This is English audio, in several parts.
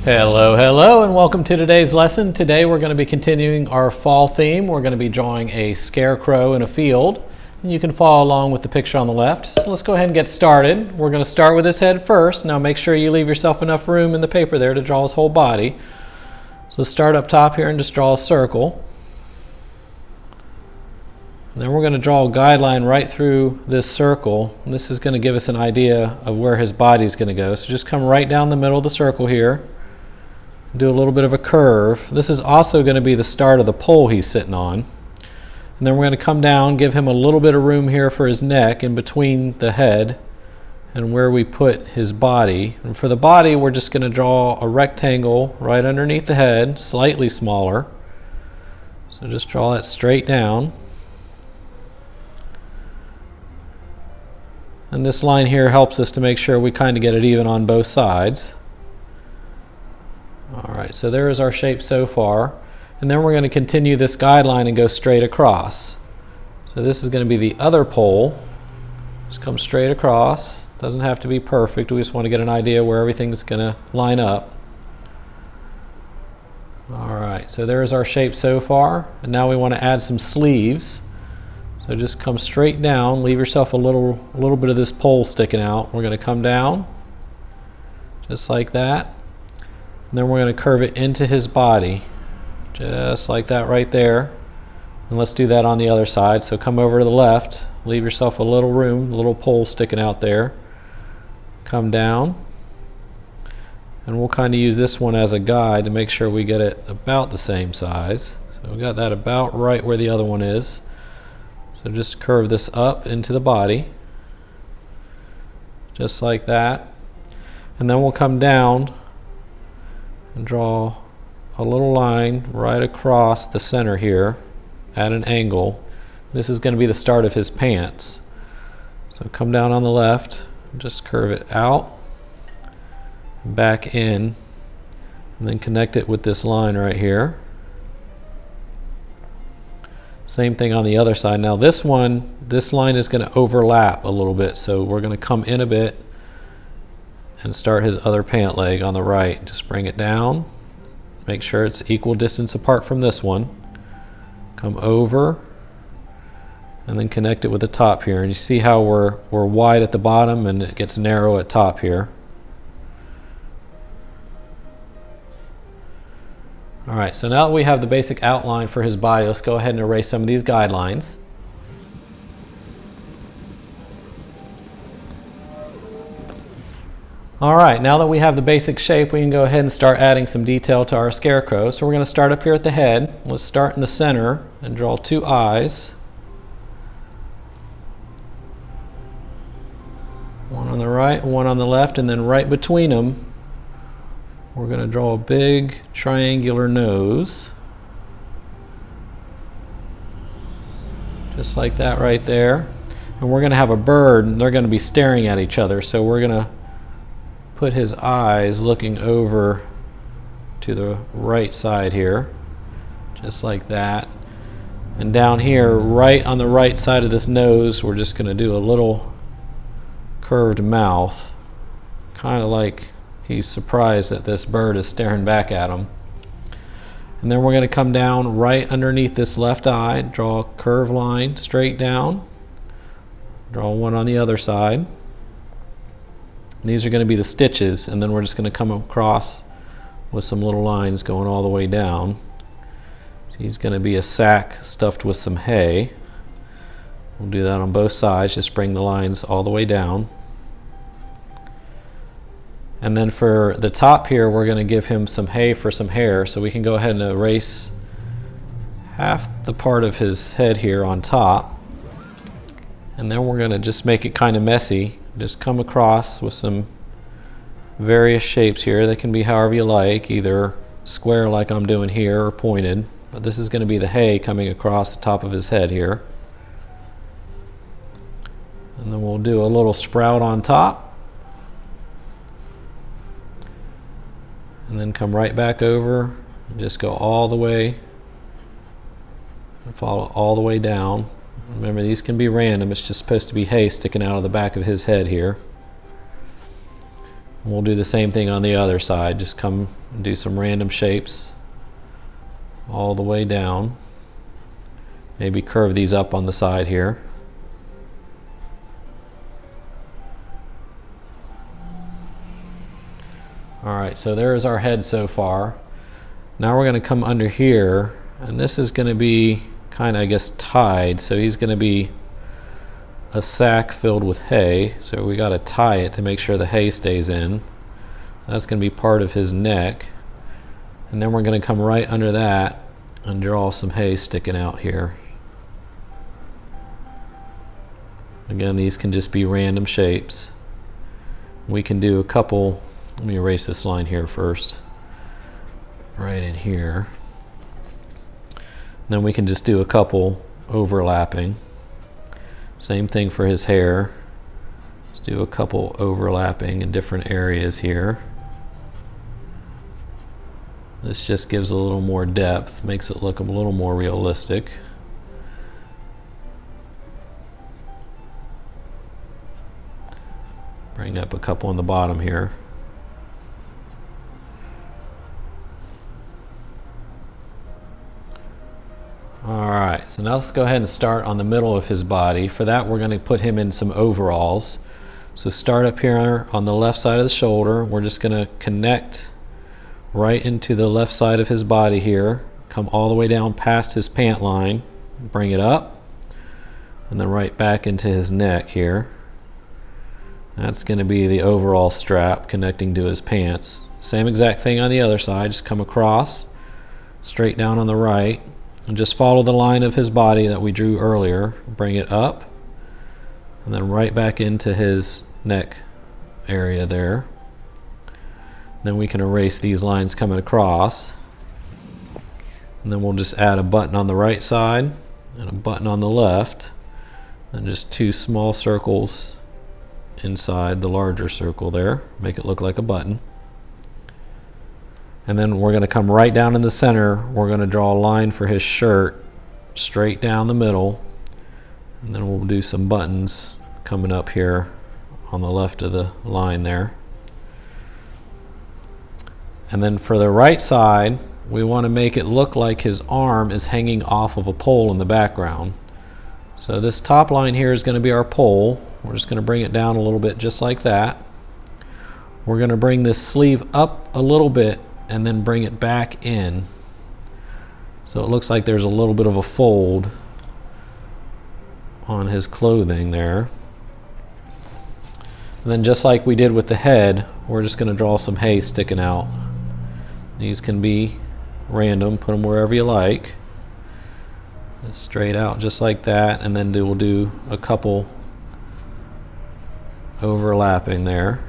Hello, and welcome to today's lesson. Today we're going to be continuing our fall theme. We're going to be drawing a scarecrow in a field. And you can follow along with the picture on the left. So let's go ahead and get started. We're going to start with his head first. Now make sure you leave yourself enough room in the paper there to draw his whole body. So let's start up top here and just draw a circle. And then we're going to draw a guideline right through this circle. And this is going to give us an idea of where his body is going to go. So just come right down the middle of the circle here. Do a little bit of a curve. This is also going to be the start of the pole he's sitting on. And then we're going to come down, give him a little bit of room here for his neck in between the head and where we put his body. And for the body, we're just going to draw a rectangle right underneath the head, slightly smaller. So just draw that straight down. And this line here helps us to make sure we kind of get it even on both sides. Alright, so there is our shape so far. And then we're going to continue this guideline and go straight across. So this is going to be the other pole. Just come straight across. Doesn't have to be perfect. We just want to get an idea where everything's going to line up. Alright, so there's our shape so far. And now we want to add some sleeves. So just come straight down. Leave yourself a little bit of this pole sticking out. We're going to come down. Just like that. And then we're going to curve it into his body, just like that right there. And let's do that on the other side. So come over to the left, leave yourself a little room, a little pole sticking out there. Come down. And we'll kind of use this one as a guide to make sure we get it about the same size. So we got that about right where the other one is. So just curve this up into the body, just like that. And then we'll come down and draw a little line right across the center here at an angle. This is going to be the start of his pants. So come down on the left, just curve it out, back in, and then connect it with this line right here. Same thing on the other side. Now this line is going to overlap a little bit, so we're going to come in a bit and start his other pant leg on the right. Just bring it down. Make sure it's equal distance apart from this one. Come over and then connect it with the top here. And you see how we're wide at the bottom and it gets narrow at top here. Alright, so now that we have the basic outline for his body, let's go ahead and erase some of these guidelines. Alright, now that we have the basic shape, we can go ahead and start adding some detail to our scarecrow. So we're going to start up here at the head. Let's start in the center and draw two eyes. One on the right, one on the left, and then right between them, we're going to draw a big triangular nose. Just like that right there. And we're going to have a bird, and they're going to be staring at each other. So we're going to put his eyes looking over to the right side here, just like that. And down here, right on the right side of this nose, we're just going to do a little curved mouth, kind of like he's surprised that this bird is staring back at him. And then we're going to come down right underneath this left eye, draw a curved line straight down, draw one on the other side. These are going to be the stitches, and then we're just going to come across with some little lines going all the way down. So he's going to be a sack stuffed with some hay. We'll do that on both sides, just bring the lines all the way down. And then for the top here, we're going to give him some hay for some hair, so we can go ahead and erase half the part of his head here on top. And then we're going to just make it kind of messy. Just come across with some various shapes here. They can be however you like, either square like I'm doing here or pointed. But this is going to be the hay coming across the top of his head here. And then we'll do a little sprout on top. And then come right back over and just go all the way and follow all the way down. Remember, these can be random. It's just supposed to be hay sticking out of the back of his head here. We'll do the same thing on the other side. Just come and do some random shapes all the way down. Maybe curve these up on the side here. Alright, so there is our head so far. Now we're going to come under here, and this is going to be kind of, I guess, tied. So he's going to be a sack filled with hay. So we got to tie it to make sure the hay stays in. So that's going to be part of his neck. And then we're going to come right under that and draw some hay sticking out here. Again, these can just be random shapes. We can do a couple. Let me erase this line here first. Right in here. Then we can just do a couple overlapping. Same thing for his hair. Let's do a couple overlapping in different areas here. This just gives a little more depth, makes it look a little more realistic. Bring up a couple on the bottom here. Alright, so now let's go ahead and start on the middle of his body. For that, we're going to put him in some overalls. So start up here on the left side of the shoulder. We're just going to connect right into the left side of his body here. Come all the way down past his pant line. Bring it up. And then right back into his neck here. That's going to be the overall strap connecting to his pants. Same exact thing on the other side. Just come across, straight down on the right. And just follow the line of his body that we drew earlier. Bring it up. And then right back into his neck area there. Then we can erase these lines coming across. And then we'll just add a button on the right side and a button on the left. And just two small circles inside the larger circle there. Make it look like a button. And then we're going to come right down in the center. We're going to draw a line for his shirt straight down the middle. And then we'll do some buttons coming up here on the left of the line there. And then for the right side, we want to make it look like his arm is hanging off of a pole in the background. So this top line here is going to be our pole. We're just going to bring it down a little bit just like that. We're going to bring this sleeve up a little bit and then bring it back in. So it looks like there's a little bit of a fold on his clothing there. And then just like we did with the head, we're just going to draw some hay sticking out. These can be random, put them wherever you like. Just straight out just like that, and then we'll do a couple overlapping there.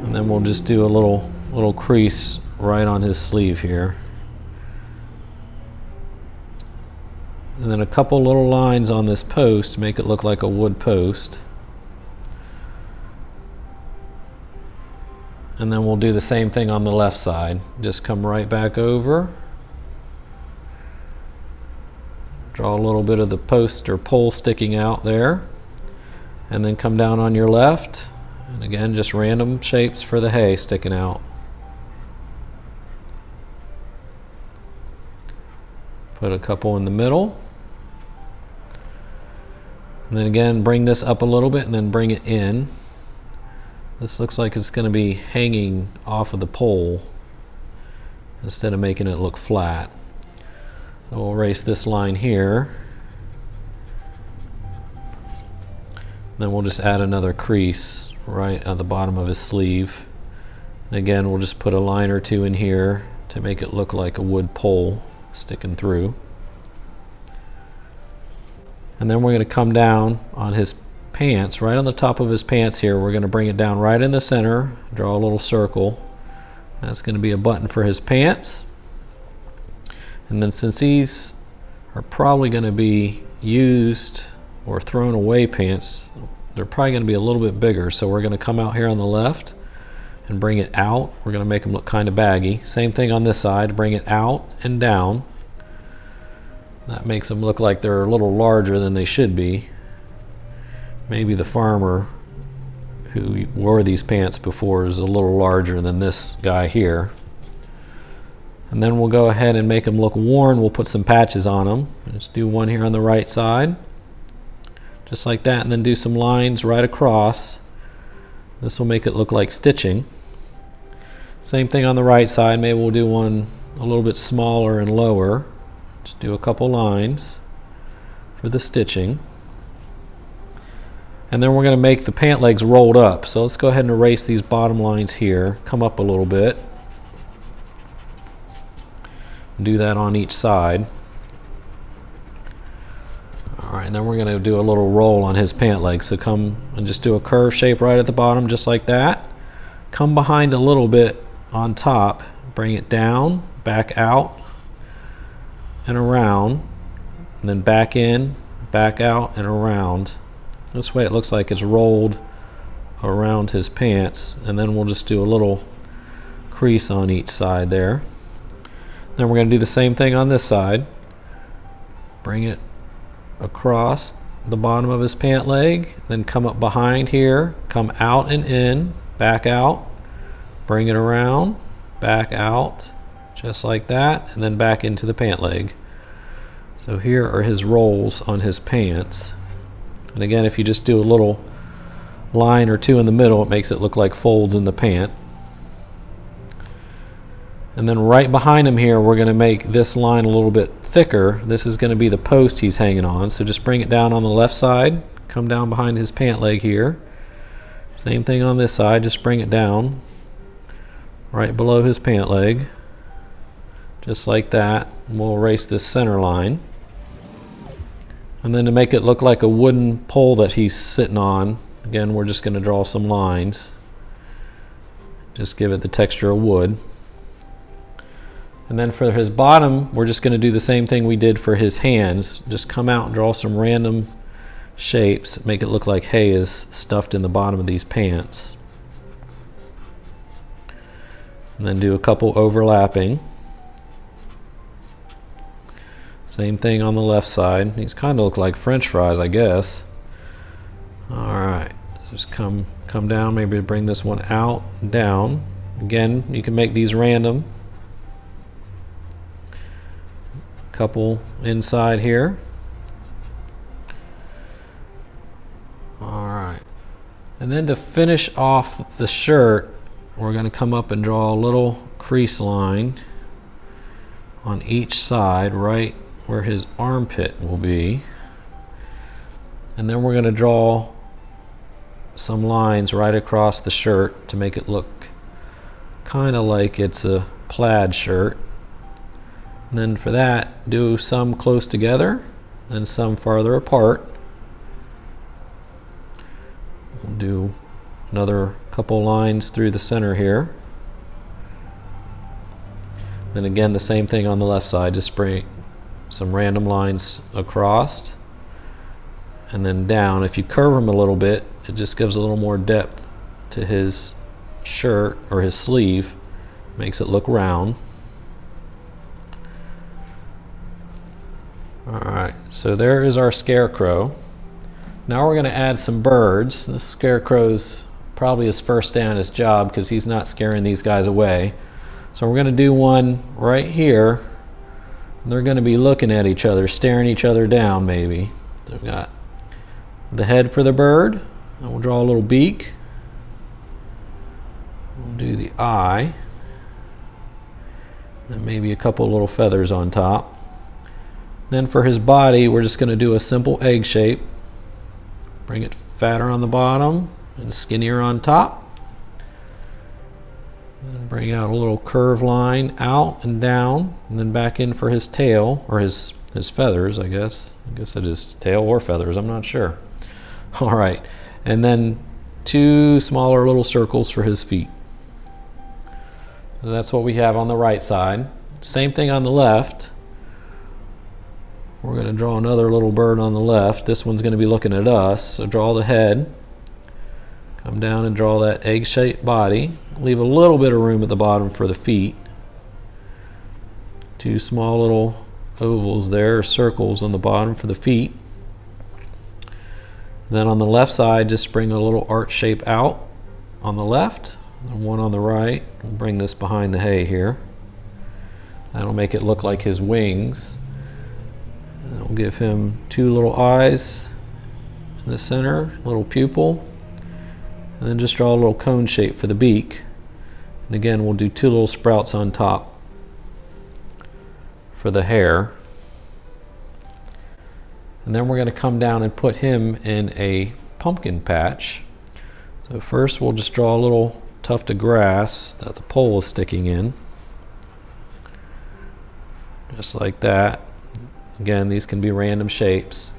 And then we'll just do a little crease right on his sleeve here. And then a couple little lines on this post to make it look like a wood post. And then we'll do the same thing on the left side. Just come right back over. Draw a little bit of the post or pole sticking out there. And then come down on your left. And again, just random shapes for the hay sticking out. Put a couple in the middle. And then again, bring this up a little bit and then bring it in. This looks like it's going to be hanging off of the pole instead of making it look flat. So we'll erase this line here. Then we'll just add another crease right at the bottom of his sleeve. And again, we'll just put a line or two in here to make it look like a wood pole sticking through. And then we're going to come down on his pants, right on the top of his pants here. We're going to bring it down right in the center, draw a little circle. That's going to be a button for his pants. And then since these are probably going to be used or thrown away pants, they're probably going to be a little bit bigger. So we're going to come out here on the left and bring it out. We're going to make them look kind of baggy. Same thing on this side, bring it out and down. That makes them look like they're a little larger than they should be. maybe the farmer who wore these pants before is a little larger than this guy here. And then we'll go ahead and make them look worn. We'll put some patches on them. Just do one here on the right side, just like that, and then do some lines right across. This will make it look like stitching. Same thing on the right side. Maybe we'll do one a little bit smaller and lower. Just do a couple lines for the stitching. And then we're going to make the pant legs rolled up. So let's go ahead and erase these bottom lines here. Come up a little bit. Do that on each side. Alright, and then we're going to do a little roll on his pant leg. So come and just do a curve shape right at the bottom, just like that. Come behind a little bit on top, bring it down, back out, and around, and then back in, back out, and around. This way it looks like it's rolled around his pants, and then we'll just do a little crease on each side there. Then we're going to do the same thing on this side. Bring it across the bottom of his pant leg, then come up behind here, come out and in, back out, bring it around, back out, just like that, and then back into the pant leg. So here are his rolls on his pants. And again, if you just do a little line or two in the middle, it makes it look like folds in the pant. And then right behind him here, we're going to make this line a little bit thicker. This is going to be the post he's hanging on. So just bring it down on the left side, come down behind his pant leg here. Same thing on this side, just bring it down right below his pant leg, just like that. We'll erase this center line. And then to make it look like a wooden pole that he's sitting on, again, we're just going to draw some lines. Just give it the texture of wood. And then for his bottom, we're just going to do the same thing we did for his hands. Just come out and draw some random shapes, make it look like hay is stuffed in the bottom of these pants. And then do a couple overlapping. Same thing on the left side. These kind of look like French fries, I guess. Alright, just come down, maybe bring this one out and down. Again, you can make these random. Couple inside here. Alright, and then to finish off the shirt, we're going to come up and draw a little crease line on each side right where his armpit will be, and then we're going to draw some lines right across the shirt to make it look kind of like it's a plaid shirt. And then for that, do some close together and some farther apart. We'll do another couple lines through the center here. Then again, the same thing on the left side, just bring some random lines across and then down. If you curve them a little bit, it just gives a little more depth to his shirt or his sleeve, makes it look round. Alright, so there is our Scarecrow. Now we're going to add some birds. The Scarecrow's probably his first day on his job because he's not scaring these guys away. So we're going to do one right here. They're going to be looking at each other, staring each other down maybe. So we've got the head for the bird, and we'll draw a little beak. We'll do the eye, and maybe a couple little feathers on top. Then for his body, we're just going to do a simple egg shape. Bring it fatter on the bottom and skinnier on top. And bring out a little curve line out and down, and then back in for his tail, or his feathers, I guess. I guess it is tail or feathers, I'm not sure. All right, and then two smaller little circles for his feet. So that's what we have on the right side. Same thing on the left. We're going to draw another little bird on the left. This one's going to be looking at us, so draw the head. Come down and draw that egg-shaped body. Leave a little bit of room at the bottom for the feet. Two small little ovals there, or circles on the bottom for the feet. then on the left side, just bring a little arch shape out on the left, and one on the right. We'll bring this behind the hay here. That'll make it look like his wings. And we'll give him two little eyes in the center, little pupil, and then just draw a little cone shape for the beak. And again, we'll do two little sprouts on top for the hair. And then we're going to come down and put him in a pumpkin patch. So first we'll just draw a little tuft of grass that the pole is sticking in. Just like that. Again, these can be random shapes.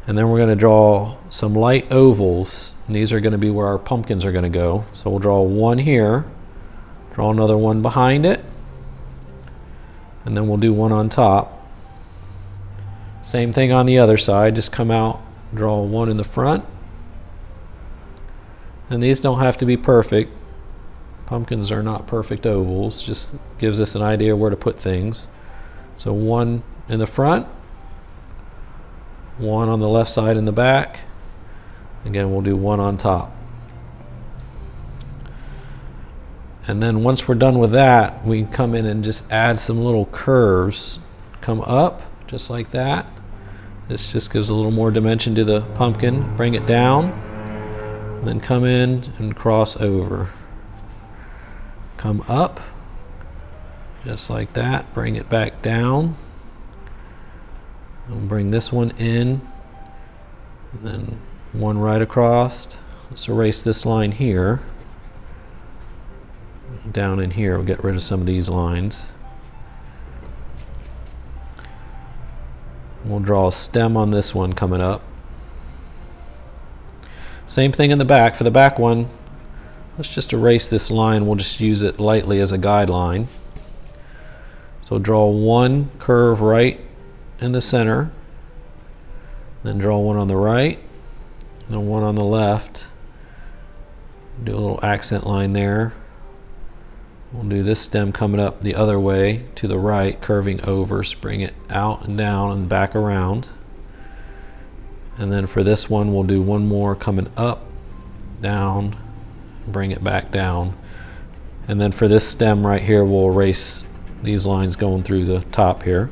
And then we're going to draw some light ovals. And these are going to be where our pumpkins are going to go. So we'll draw one here, draw another one behind it, and then we'll do one on top. Same thing on the other side, just come out, draw one in the front. And these don't have to be perfect. Pumpkins are not perfect ovals, just gives us an idea where to put things. So one in the front, one on the left side in the back. Again, we'll do one on top. And then once we're done with that, we can come in and just add some little curves. Come up, just like that. This just gives a little more dimension to the pumpkin. Bring it down, and then come in and cross over. Come up, just like that. Bring it back down. And bring this one in, and then one right across. Let's erase this line here. Down in here, we'll get rid of some of these lines. We'll draw a stem on this one coming up. Same thing in the back. For the back one, let's just erase this line. We'll just use it lightly as a guideline. So draw one curve right in the center, then draw one on the right, and then one on the left. Do a little accent line there. We'll do this stem coming up the other way to the right, curving over, so bring it out and down and back around. And then for this one, we'll do one more coming up, down, bring it back down. And then for this stem right here, we'll erase these lines going through the top here.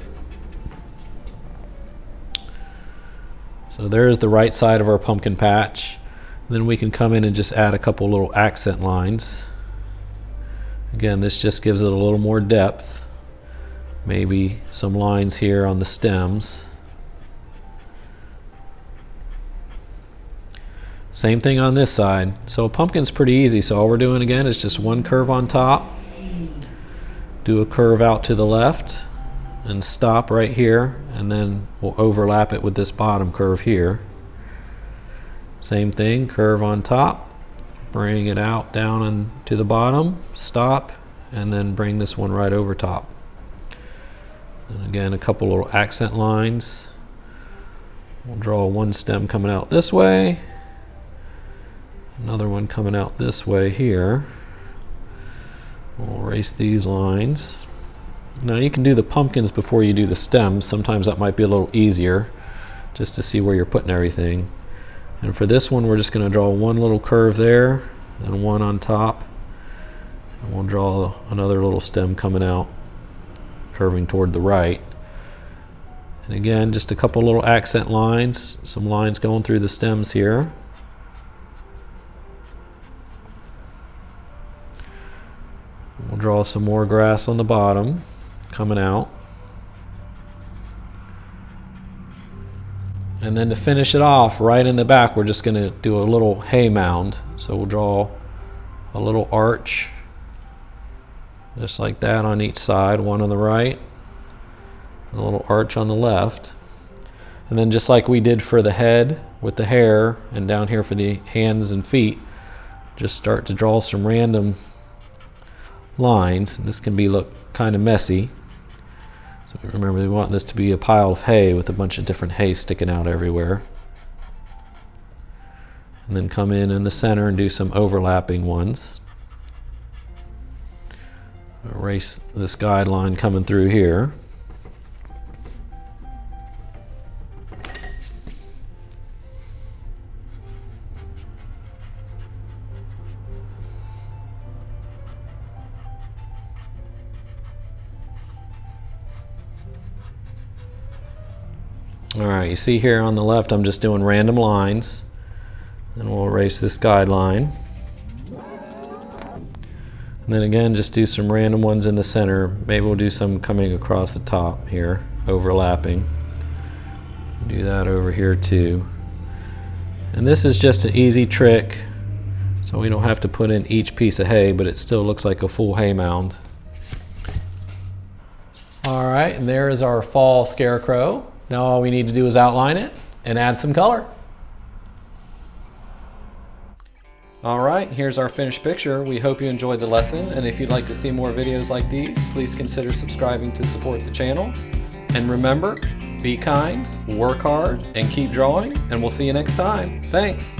So there's the right side of our pumpkin patch. Then we can come in and just add a couple little accent lines. Again, this just gives it a little more depth. Maybe some lines here on the stems. Same thing on this side. So a pumpkin's pretty easy. So all we're doing again is just one curve on top. Do a curve out to the left and stop right here, and then we'll overlap it with this bottom curve here. Same thing, curve on top. Bring it out down and to the bottom, stop, and then bring this one right over top. And again, a couple little accent lines. We'll draw one stem coming out this way, another one coming out this way here. We'll erase these lines. Now you can do the pumpkins before you do the stems. Sometimes that might be a little easier, just to see where you're putting everything. And for this one, we're just going to draw one little curve there, and one on top. And we'll draw another little stem coming out, curving toward the right. And again, just a couple little accent lines, some lines going through the stems here. We'll draw some more grass on the bottom, coming out. And then to finish it off, right in the back, we're just going to do a little hay mound. So we'll draw a little arch, just like that on each side, one on the right, a little arch on the left. And then just like we did for the head with the hair, and down here for the hands and feet, just start to draw some random lines. This can look kind of messy. So remember, we want this to be a pile of hay with a bunch of different hay sticking out everywhere. And then come in the center and do some overlapping ones. Erase this guideline coming through here. Alright, you see here on the left I'm just doing random lines. And we'll erase this guideline. And then again, just do some random ones in the center. Maybe we'll do some coming across the top here, overlapping. Do that over here too. And this is just an easy trick, so we don't have to put in each piece of hay, but it still looks like a full hay mound. Alright, and there is our fall scarecrow. Now all we need to do is outline it and add some color. Alright, here's our finished picture. We hope you enjoyed the lesson, and if you'd like to see more videos like these, please consider subscribing to support the channel. And remember, be kind, work hard, and keep drawing, and we'll see you next time. Thanks!